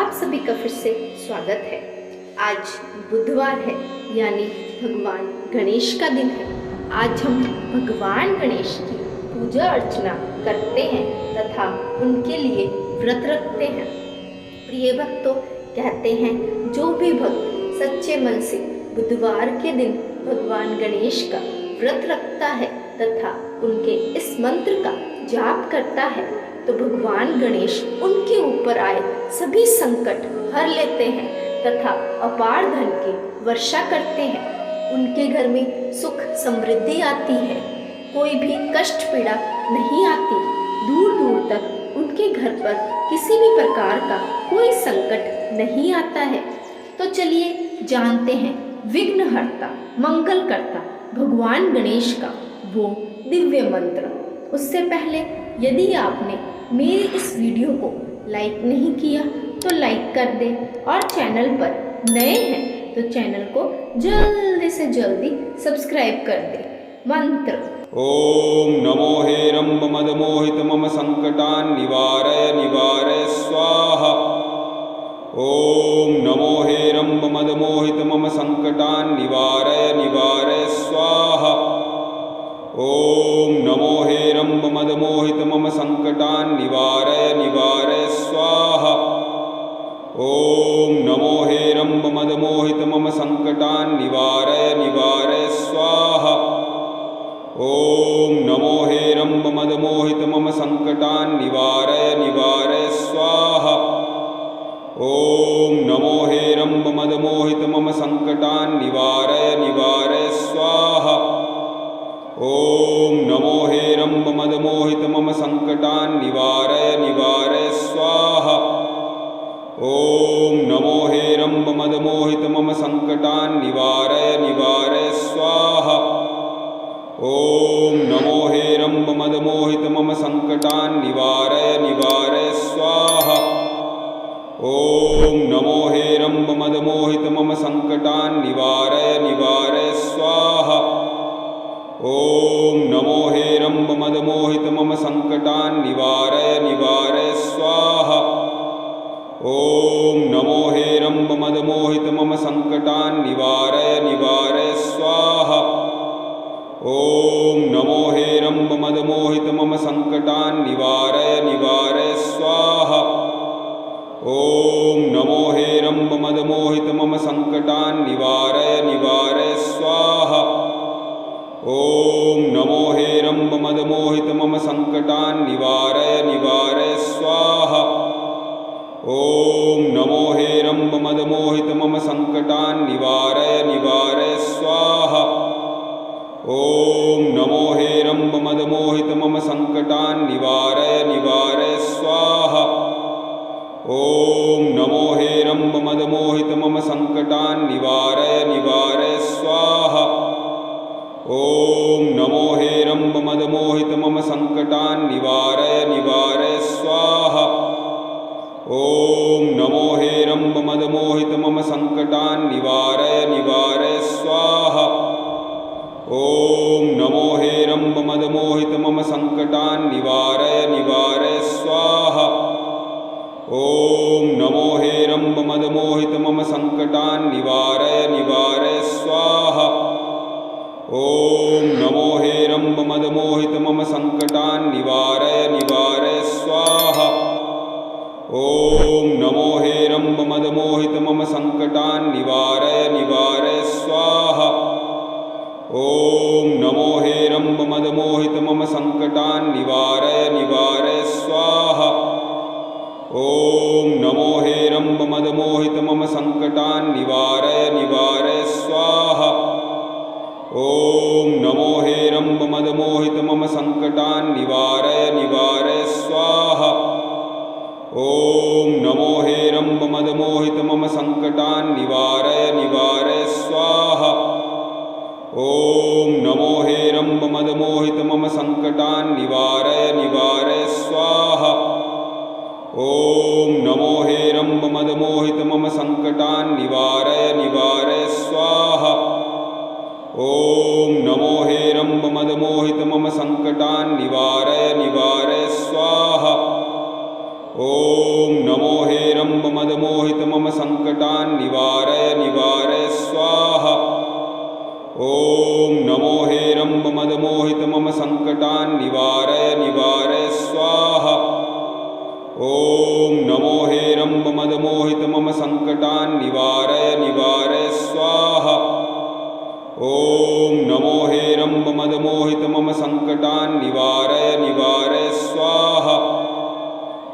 आप सभी का फिर से स्वागत है। आज बुधवार है, यानी भगवान गणेश का दिन है। आज हम भगवान गणेश की पूजा अर्चना करते हैं तथा उनके लिए व्रत रखते हैं। प्रिय भक्तों, कहते हैं जो भी भक्त सच्चे मन से बुधवार के दिन भगवान गणेश का व्रत रखता है तथा उनके इस मंत्र का जाप करता है तो भगवान गणेश उनके ऊपर आए सभी संकट हर लेते हैं तथा अपार धन की वर्षा करते हैं। उनके घर में सुख समृद्धि आती है, कोई भी कष्ट पीड़ा नहीं आती। दूर दूर तक उनके घर पर किसी भी प्रकार का कोई संकट नहीं आता है। तो चलिए जानते हैं विघ्नहर्ता मंगलकर्ता भगवान गणेश का वो दिव्य मंत्र। उससे पहले यदि आपने मेरी इस वीडियो को लाइक नहीं किया तो लाइक कर दें और चैनल पर नए हैं तो चैनल को जल्दी से जल्दी सब्सक्राइब कर दें। मंत्र ओम नमो हेरंब मदमोहित मम संकटान् निवारय निवारय स्वाहा। ओम नमो हेरंब मदमोहित मम संकटान् निवारय निवारय स्वाहा। ओम नमो हेरंब मदमोहित मम संकटान् निवारय निवारय स्वाहा। ओम नमो हेरंब मदमोहित मम संकटान् निवारय निवारय स्वाहा। ओम नमो हेरंब मदमोहित मम संकटान् निवारय निवारय स्वाहा। ओम नमो हेरंब मदमोहित मम संकटान् निवारय निवारय स्वाहा। ओम नमो हेरंब मदमोहित मम संकटान् निवारय निवारय स्वाहा। ओम नमो हेरंब मदमोहित मम संकटान् निवारय निवारय स्वाहा। ओम नमो हेरंब मदमोहित मम संकटान् निवारय निवारय स्वाहा। ओम नमो हेरंब मदमोहित मम संकटान् निवारय निवारय स्वाहा। ओम नमो हेरंब मदमोहित मम संकटान् निवारय निवारय स्वाहा। ओम नमो हेरंब मदमोहित मम संकटान् निवारय निवारय स्वाहा। ओम नमो हेरंब मदमोहित मम संकटान् निवारय निवारय स्वाहा। ओम नमो हेरंब मदमोहित मम संकटान् निवारय निवारय स्वाहा। ओम नमो हेरंब मदमोहित मम संकटान् निवारय निवारय स्वाहा। ओम नमो हेरंब मदमोहित मम संकटान् निवारय निवारय स्वाहा। ओम नमो हेरंब मदमोहित मम संकटान् निवारय निवारय स्वाहा। ओम नमो हेरंब मदमोहित मम संकटान् निवारय निवारय स्वाहा। ओम नमो हेरंब मदमोहित मम संकटान् निवारय निवारय स्वाहा। ओम नमो हेरंब मदमोहित मम संकटान् निवारय निवारय स्वाहा। ओम नमो हेरंब मदमोहित मम संकटान् निवारय निवारय स्वाहा। ओम नमो हेरंब मदमोहित मम संकटान् निवारय निवारय स्वाहा। ओम नमो हेरंब मदमोहित मम संकटान् निवारय निवारय स्वाहा। ओम नमो हेरंब मदमोहित मम संकटान् निवारय निवारय स्वाहा। ओम नमो हेरंब मदमोहित मम संकटान् निवारय निवारय स्वाहा। ओम नमो हेरंब मदमोहित मम संकटान् निवारय निवारय स्वाहा। ओम नमो हेरंब मदमोहित मम संकटान् निवारय निवारय स्वाहा। ओम नमो हेरंब मदमोहित मम संकटान् निवारय निवारय स्वाहा। ओम नमो हेरंब मदमोहित मम संकटान् निवारय निवारय स्वाहा। ओम नमो हेरंब मदमोहित मम संकटान् निवारय निवारय स्वाहा। ओम नमो हेरंब मदमोहित मम संकटान् निवारय निवारय स्वाहा। ॐ नमो हे रम्भ मदमोहित मम सङ्कटान् निवारय निवारय स्वाहा ॐ नमो हे रम्भ मदमोहित मम सङ्कटान् निवारय निवारय स्वाहा ॐ नमो हे रम्भ मदमोहित मम सङ्कटान् निवारय निवारय स्वाहा ॐ नमो हे रम्भ मदमोहित मम सङ्कटान् निवारय निवारय स्वाहा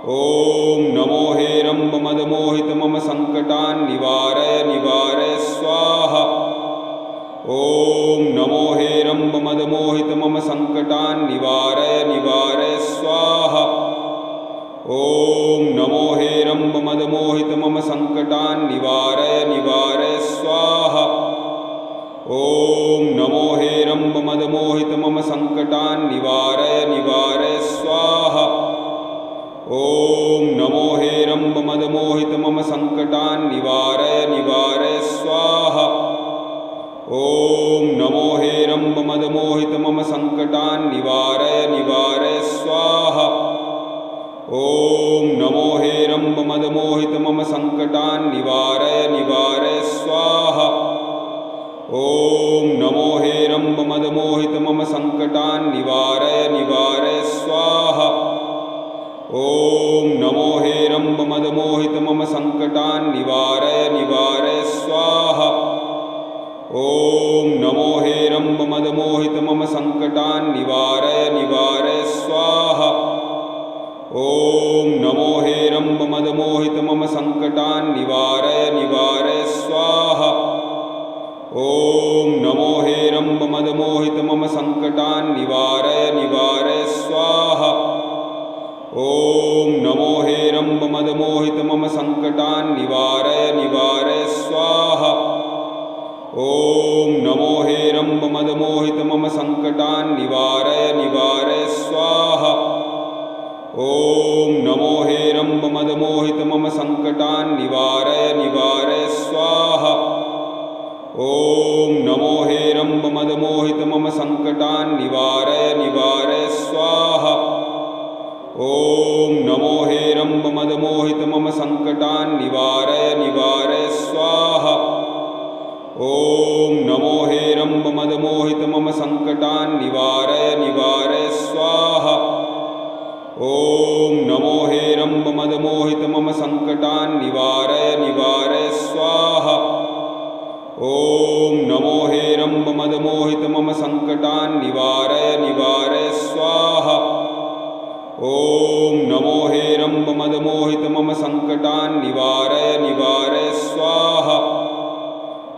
ॐ नमो हे रम्भ मदमोहित मम सङ्कटान् निवारय निवारय स्वाहा ॐ नमो हे रम्भ मदमोहित मम सङ्कटान् निवारय निवारय स्वाहा ॐ नमो हे रम्भ मदमोहित मम सङ्कटान् निवारय निवारय स्वाहा ॐ नमो हे रम्भ मदमोहित मम सङ्कटान् निवारय निवारय स्वाहा ॐ नमो हे रम्भ मदमोहित मम सङ्कटान् निवारय निवारय स्वाहा ॐ नमो हे रम्भ मदमोहित मम सङ्कटान् निवारय निवारय स्वाहा ॐ नमो हे रम्भ मदमोहित मम सङ्कटान् निवारय निवारय स्वाहा ॐ नमो हे रम्भ मदमोहित मम सङ्कटान् निवारय निवारय स्वाहा ॐ नमो हे रम्भ मदमोहित मम सङ्कटान् निवारय निवारय स्वाहा ॐ नमो हे रम्भ मदमोहित मम सङ्कटान् निवारय निवारय स्वाहा ॐ नमो हे रम्भ मदमोहित मम सङ्कटान् निवारय निवारय स्वाहा ॐ नमो हे रम्भ मदमोहित मम सङ्कटान् निवारय निवारय स्वाहा ॐ नमो हे रम्भ मदमोहित मम सङ्कटान् निवारय निवारय स्वाहा ॐ नमो हे रम्भ मदमोहित मम सङ्कटान् निवारय निवारय स्वाहा ॐ नमो हे रम्भ मदमोहित मम सङ्कटान् निवारय निवारय स्वाहा ॐ नमो हे रम्भ मदमोहित मम सङ्कटान् निवारय निवारय स्वाहा ॐ नमो हे रम्भ मदमोहित मम सङ्कटान् निवारय निवारय स्वाहा ॐ नमो हे रम्भ मदमोहित मम सङ्कटान् निवारय निवारय स्वाहा ॐ नमो हे रम्भ मदमोहित मम सङ्कटान् निवारय निवारय स्वाहा ॐ नमो हे रम्भ मदमोहित मम सङ्कटान् निवारय निवारय स्वाहा ॐ नमो हे रम्भ मदमोहित मम सङ्कटान् निवारय निवारय स्वाहा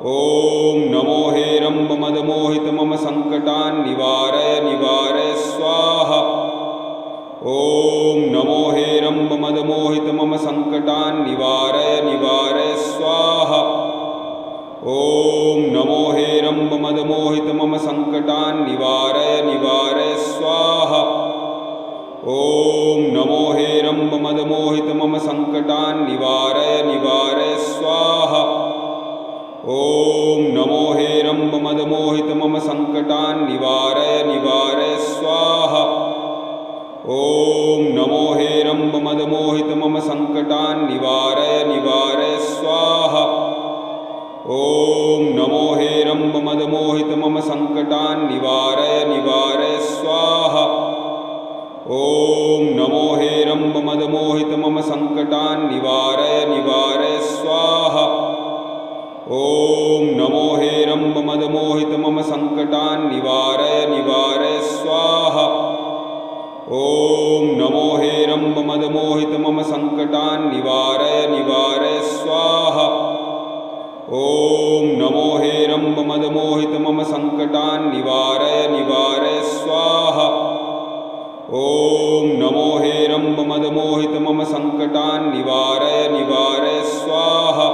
ॐ नमो हे रम्भ मदमोहित मम सङ्कटान् निवारय निवारय स्वाहा ॐ नमो हे रम्भ मदमोहित मम सङ्कटान् निवारय निवारय स्वाहा ॐ नमो हे रम्भ मदमोहित मम सङ्कटान् निवारय निवारय स्वाहा ॐ नमो हे रम्भ मदमोहित मम सङ्कटान् निवारय निवारय स्वाहा ॐ नमो हे रम्भ मदमोहित मम सङ्कटान् निवारय निवारय स्वाहा ॐ नमो हे रम्भ मदमोहित मम सङ्कटान् निवारय निवारय स्वाहा ॐ नमो हे रम्भ मदमोहित मम सङ्कटान् निवारय निवारय स्वाहा ॐ नमो हे रम्भ मदमोहित मम सङ्कटान् निवारय निवारय स्वाहा ॐ नमो हे रम्भ मदमोहित मम सङ्कटान् निवारय निवारय स्वाहा ॐ नमो हे रम्भ मदमोहित मम सङ्कटान् निवारय निवारय स्वाहा ॐ नमो हे रम्भ मदमोहित मम सङ्कटान् निवारय निवारय स्वाहा ॐ नमो हे रम्भ मदमोहित मम सङ्कटान् निवारय निवारय स्वाहा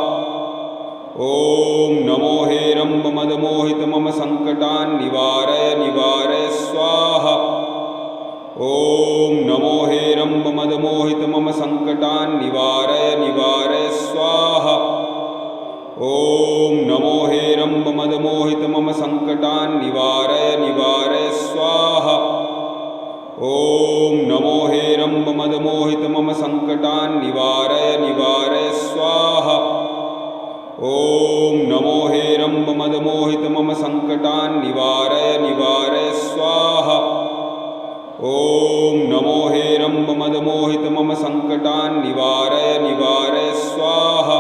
ॐ नमो हे रम्भ मदमोहित मम सङ्कटान् निवारय निवारय स्वाहा ॐ नमो हे रम्भ मदमोहित मम सङ्कटान् निवारय निवारय स्वाहा ॐ नमो हे रम्भ मदमोहित मम सङ्कटान् निवारय निवारय स्वाहा ॐ नमो हे रम्भ मदमोहित मम सङ्कटान् निवारय निवारय स्वाहा। ॐ नमो हे रम्भ मदमोहित मम सङ्कटान् निवारय निवारय स्वाहा। ॐ नमो हे रम्भ मदमोहित मम सङ्कटान् निवारय निवारय स्वाहा।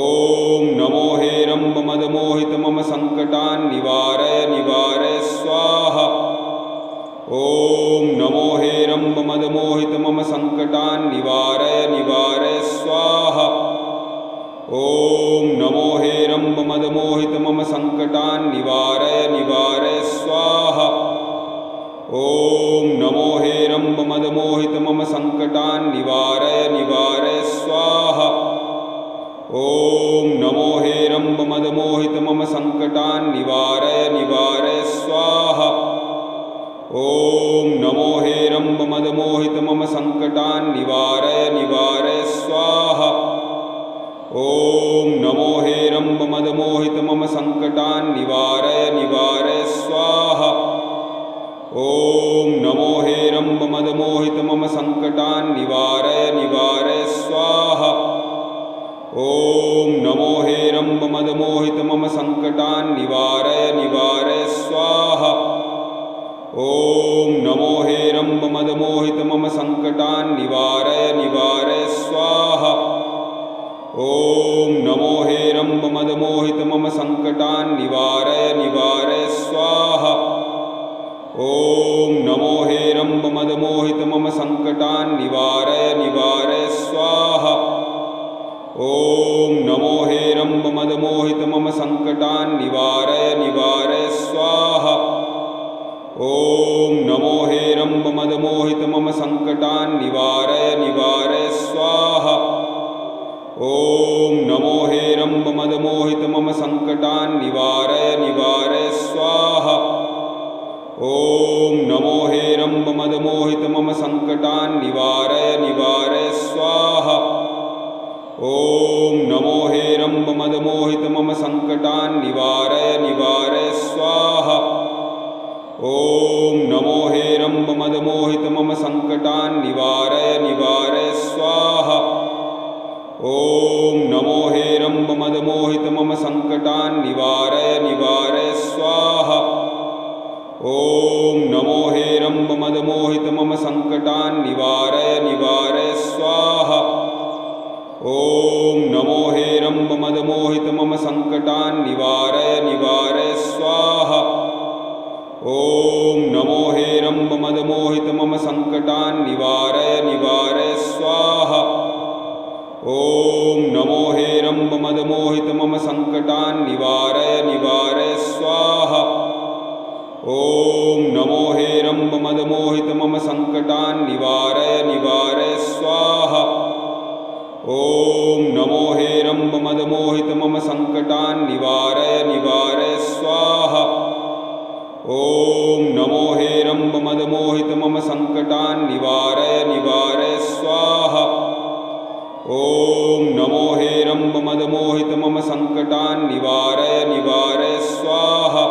ॐ नमो हे रम्भ मदमोहित मम सङ्कटान् निवारय निवारय स्वाहा। ॐ नमो हे रम्भ मदमोहित मम सङ्कटान् निवारय निवारय स्वाहा। ॐ नमो हे रम्भ मदमोहित मम सङ्कटान् निवारय निवारय स्वाहा। ॐ नमो हे रम्भ मदमोहित मम सङ्कटान् निवारय निवारय स्वाहा। ॐ नमो हे रम्भ मदमोहित मम सङ्कटान् निवारय निवारय स्वाहा। ॐ नमो हे रम्भ मदमोहित मम सङ्कटान् निवारय निवारय स्वाहा। ॐ नमो हे रम्भ मदमोहित मम सङ्कटान् निवारय निवारय स्वाहा। ॐ नमो हे रम्भ मदमोहित मम सङ्कटान् निवारय निवारय स्वाहा। ॐ नमो हे रम्भ मदमोहित मम सङ्कटान् निवारय निवारय स्वाहा। ॐ नमो हे रम्भ मदमोहित मम सङ्कटान् निवारय निवारय स्वाहा। ॐ नमो हे रम्भ मदमोहित मम सङ्कटान् निवारय निवारय स्वाहा। ॐ नमो हे रम्भ मदमोहित मम सङ्कटान् निवारय निवारय स्वाहा। ॐ नमो हे रम्भ मदमोहित मम सङ्कटान् निवारय निवारय स्वाहा। ॐ नमो हे रम्भ मदमोहित मम सङ्कटान् निवारय निवारय स्वाहा। ॐ नमो हे रम्भ मदमोहित मम सङ्कटान् निवारय निवारय स्वाहा। ॐ नमो हे रम्भ मदमोहित मम सङ्कटान् निवारय निवारय स्वाहा। ॐ नमो हे रम्भ मदमोहित मम सङ्कटान् निवारय निवारय स्वाहा। ॐ नमो हे रम्भ मदमोहित मम सङ्कटान् निवारय निवारय स्वाहा। ॐ नमो हे रम्भ मदमोहित मम सङ्कटान् निवारय निवारय स्वाहा। ॐ नमो हे रम्भ मदमोहित मम सङ्कटान् निवारय निवारय स्वाहा। ॐ नमो हे रम्भ मदमोहित मम सङ्कटान् निवारय निवारय स्वाहा। ॐ नमो हे रम्भ मदमोहित मम सङ्कटान् निवारय निवारय स्वाहा। ॐ नमो हे रम्भ मदमोहित मम सङ्कटान् निवारय निवारय स्वाहा। ॐ नमो हे रम्भ मदमोहित मम सङ्कटान् निवारय निवारय स्वाहा। ॐ नमो हे रम्भ मदमोहित मम सङ्कटान् निवारय निवारय स्वाहा। ॐ नमो हे रम्भ मदमोहित मम सङ्कटान् निवारय निवारय स्वाहा। ॐ नमो हे रम्भ मदमोहित मम सङ्कटान् निवारय निवारय स्वाहा।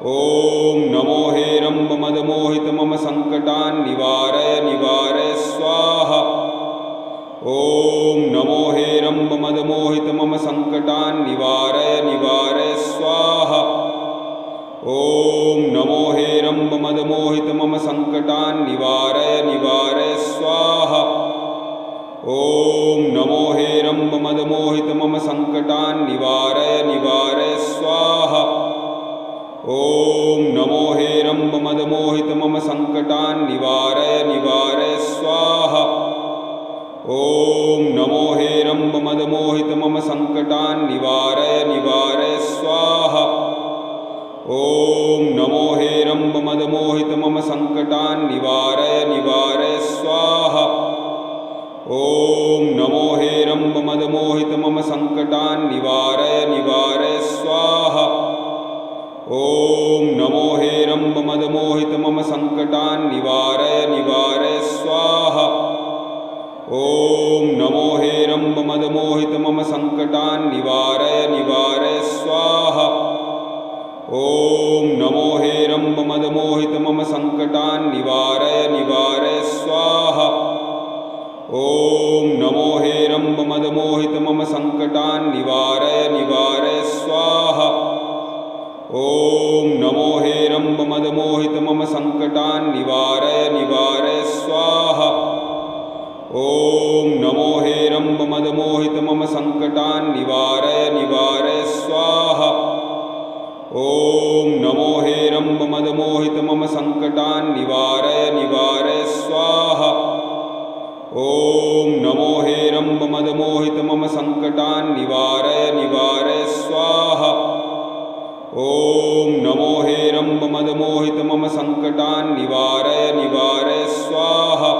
ॐ नमो हे रम्भ मदमोहित मम सङ्कटान् निवारय निवारय स्वाहा। ॐ नमो हे रम्भ मदमोहित मम सङ्कटान् निवारय निवारय स्वाहा। ॐ नमो हे रम्भ मदमोहित मम सङ्कटान् निवारय निवारय स्वाहा। ॐ नमो हे रम्भ मदमोहित मम सङ्कटान् निवारय निवारय स्वाहा। ॐ नमो हे रम्भ मदमोहित मम सङ्कटान् निवारय निवारय स्वाहा। ॐ नमो हे रम्भ मदमोहित मम सङ्कटान् निवारय निवारय स्वाहा। ॐ नमो हे रम्भ मदमोहित मम सङ्कटान् निवारय निवारय स्वाहा। ॐ नमो हे रम्भ मदमोहित मम सङ्कटान् निवारय निवारय स्वाहा। ॐ नमो हे रम्भ मदमोहित मम सङ्कटान् निवारय निवारय स्वाहा। ॐ नमो हे रम्भ मदमोहित मम सङ्कटान् निवारय निवारय स्वाहा। ॐ नमो हे रम्भमदमोहित मम सङ्कटान् निवारय निवारय स्वाहा। ॐ नमो हे रम्भमदमोहित मम सङ्कटान् निवारय निवारय स्वाहा। ॐ नमो हे रम्भमदमोहित मम सङ्कटान् निवारय निवारय स्वाहा। ॐ नमो हे रम्भमदमोहित मम सङ्कटान् निवारय निवारय स्वाहा। ॐ नमो हे रम्भमदमोहित मम सङ्कटान् निवारय निवारय स्वाहा। ॐ नमो हे रम्भमदमोहित मम सङ्कटान् निवारय निवारय स्वाहा। ॐ नमो हे रम्भमदमोहित मम सङ्कटान् निवारय निवारय स्वाहा।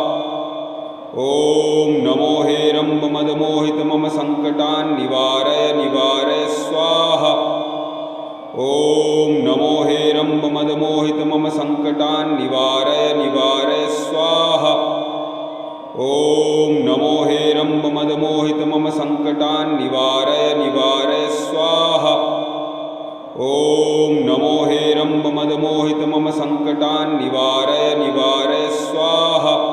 ॐ नमो हे रम्भमदमोहित मम सङ्कटान् निवारय निवारय स्वाहा। ॐ नमो हे रम्भमदमोहित मम सङ्कटान् निवारय निवारय स्वाहा। ॐ नमो हे रम्भमदमोहित मम सङ्कटान् निवारय निवारय स्वाहा। ॐ नमो हे रम्भमदमोहित मम सङ्कटान् निवारय निवारय स्वाहा।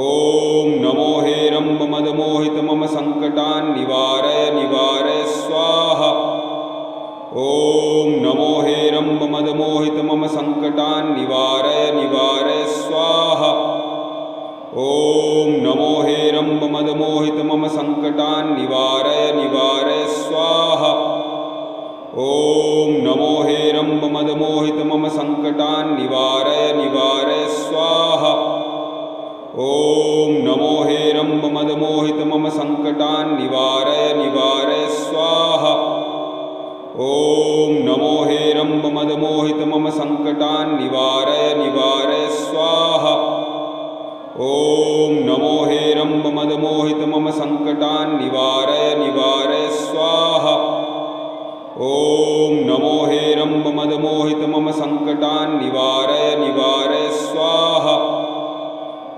ॐ नमो हे रम्भमदमोहित मम सङ्कटान् निवारय निवारय स्वाहा। ॐ नमो हे रम्भमदमोहित मम सङ्कटान् निवारय निवारय स्वाहा। ॐ नमो हे रम्भमदमोहित मम सङ्कटान् निवारय निवारय स्वाहा। ॐ नमो हे रम्भमदमोहित मम सङ्कटान् निवारय निवारय स्वाहा। ॐ नमो हे रम्भमदमोहित मम सङ्कटान् निवारय निवारय स्वाहा। ॐ नमो हे रम्भमदमोहित मम सङ्कटान् निवारय निवारय स्वाहा। ॐ नमो हे रम्भमदमोहित मम सङ्कटान् निवारय निवारय स्वाहा। ॐ नमो हे रम्भमदमोहित मम सङ्कटान् निवारय निवारय स्वाहा। ॐ नमो हे रम्भमदमोहित मम सङ्कटान् निवारय निवारय स्वाहा।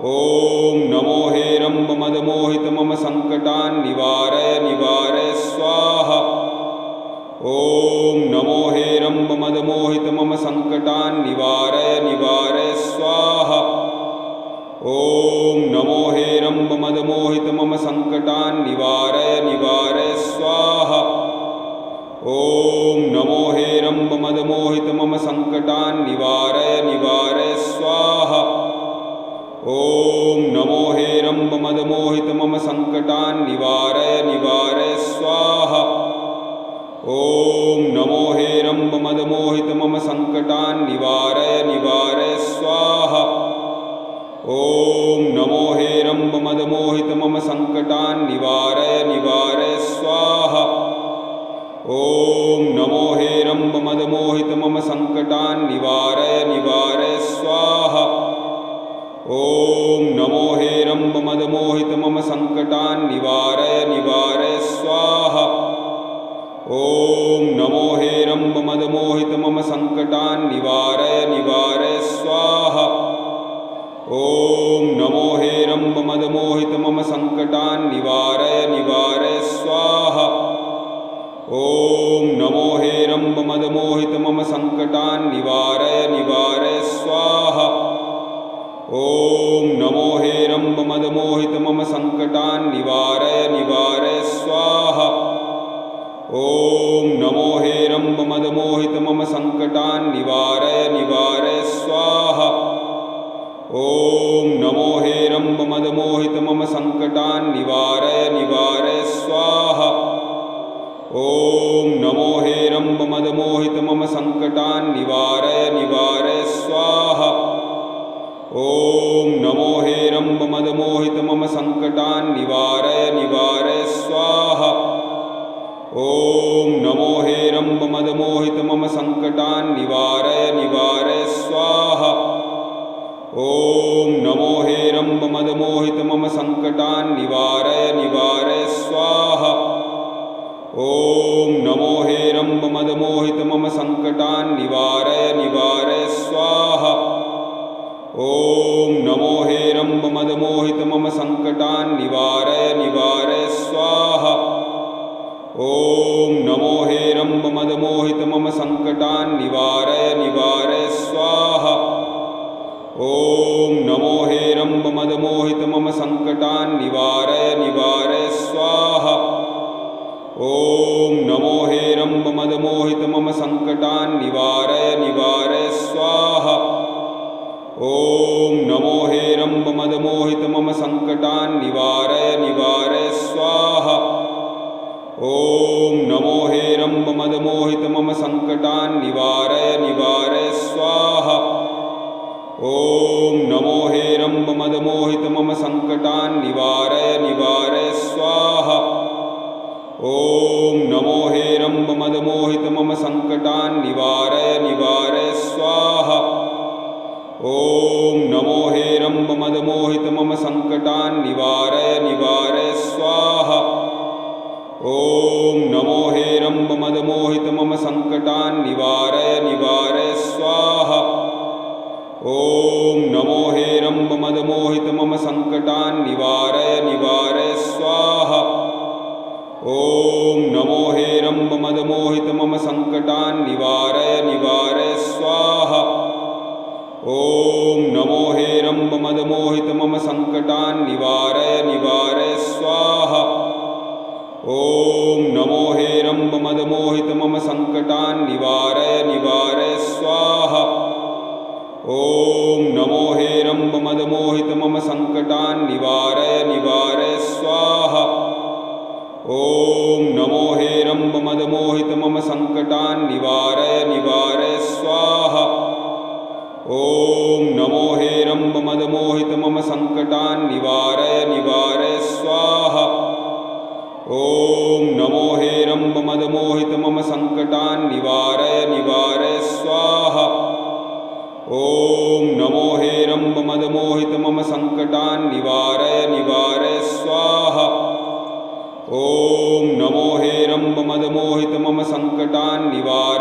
ॐ नमो हे रम्भमदमोहित मम सङ्कटान् निवारय निवारय स्वाहा। ॐ नमो हे रम्भमदमोहित मम सङ्कटान् निवारय निवारय स्वाहा। ॐ नमो हे रम्भमदमोहित मम सङ्कटान् निवारय निवारय स्वाहा। ॐ नमो हे रम्भमदमोहित मम सङ्कटान् निवारय निवारय स्वाहा। ॐ नमो हे रम्भमदमोहित मम सङ्कटान् निवारय निवारय स्वाहा। ॐ नमो हे रम्भमदमोहित मम सङ्कटान् निवारय निवारय स्वाहा। ॐ नमो हे रम्भमदमोहित मम सङ्कटान् निवारय निवारय स्वाहा। ॐ नमो हे रम्भमदमोहित मम सङ्कटान् निवारय निवारय स्वाहा। ॐ नमो हे रम्भमदमोहित मम सङ्कटान् निवारय निवारय स्वाहा। ॐ नमो हे रम्भमदमोहित मम सङ्कटान् निवारय निवारय स्वाहा। ॐ नमो हे रम्भमदमोहित मम सङ्कटान् निवारय निवारय स्वाहा। ॐ नमो हे रम्भमदमोहित मम सङ्कटान् निवारय निवारय स्वाहा। ॐ नमो हे रम्भमदमोहित मम सङ्कटान् निवारय निवारय स्वाहा। ॐ नमो हे रम्भमदमोहित मम सङ्कटान् निवारय निवारय स्वाहा। ॐ नमो हे रम्भमदमोहित मम सङ्कटान् निवारय निवारय स्वाहा। ॐ नमो हे रम्भमदमोहित मम सङ्कटान् निवारय निवारय स्वाहा। ॐ नमो हे रम्भमदमोहित मम सङ्कटान् निवारय निवारय स्वाहा। ॐ नमो हे रम्भमदमोहित मम सङ्कटान् निवारय निवारय स्वाहा। ॐ नमो हे रम्भमदमोहित मम सङ्कटान् निवारय निवारय स्वाहा। ॐ नमो हे रम्भमदमोहित मम सङ्कटान् निवारय निवारय स्वाहा। ॐ नमो हे रम्भ मदमोहित मम सङ्कटान् निवारय निवारय स्वाहा। ॐ नमो हे रम्भ मदमोहित मम सङ्कटान् निवारय निवारय स्वाहा। ॐ नमो हे रम्भ मदमोहित मम सङ्कटान् निवारय निवारय स्वाहा। ॐ नमो हे रम्भ मदमोहित मम सङ्कटान् निवारय निवारय स्वाहा। ॐ नमो हे रम्भ मदमोहित मम सङ्कटान् निवारय निवारय स्वाहा। ॐ नमो हे रम्भ मदमोहित मम सङ्कटान् निवारय निवारय स्वाहा। ॐ नमो हे रम्भ मदमोहित मम सङ्कटान् निवारय निवारय स्वाहा। ॐ नमो हे रम्भ मदमोहित मम सङ्कटान् निवारय निवारय स्वाहा। ॐ नमो हे रम्भ मदमोहित मम सङ्कटान् निवारय निवारय स्वाहा। ॐ नमो हे रम्भ मदमोहित मम सङ्कटान् निवारय निवारय स्वाहा। ॐ नमो हे रम्भ मदमोहित मम सङ्कटान् निवारय निवारय स्वाहा। ॐ नमो हे रम्भ मदमोहित मम सङ्कटान् निवारय निवारय स्वाहा। ॐ नमो हे रम्भ मदमोहित मम सङ्कटान् निवारय निवारय स्वाहा। ॐ नमो हे रम्भ मदमोहित मम सङ्कटान् निवारय निवारय स्वाहा। ॐ नमो हे रम्भ मदमोहित मम सङ्कटान् निवारय निवारय स्वाहा। ॐ नमो हे रम्भ मदमोहित मम सङ्कटान् निवारय निवारय स्वाहा। ॐ नमो हे रम्भ मदमोहित मम सङ्कटान् निवारय निवारय स्वाहा। ॐ नमो हे रम्भ मदमोहित मम सङ्कटान् निवारय निवारय स्वाहा। ॐ नमो हे रम्भ मदमोहित मम सङ्कटान् निवारय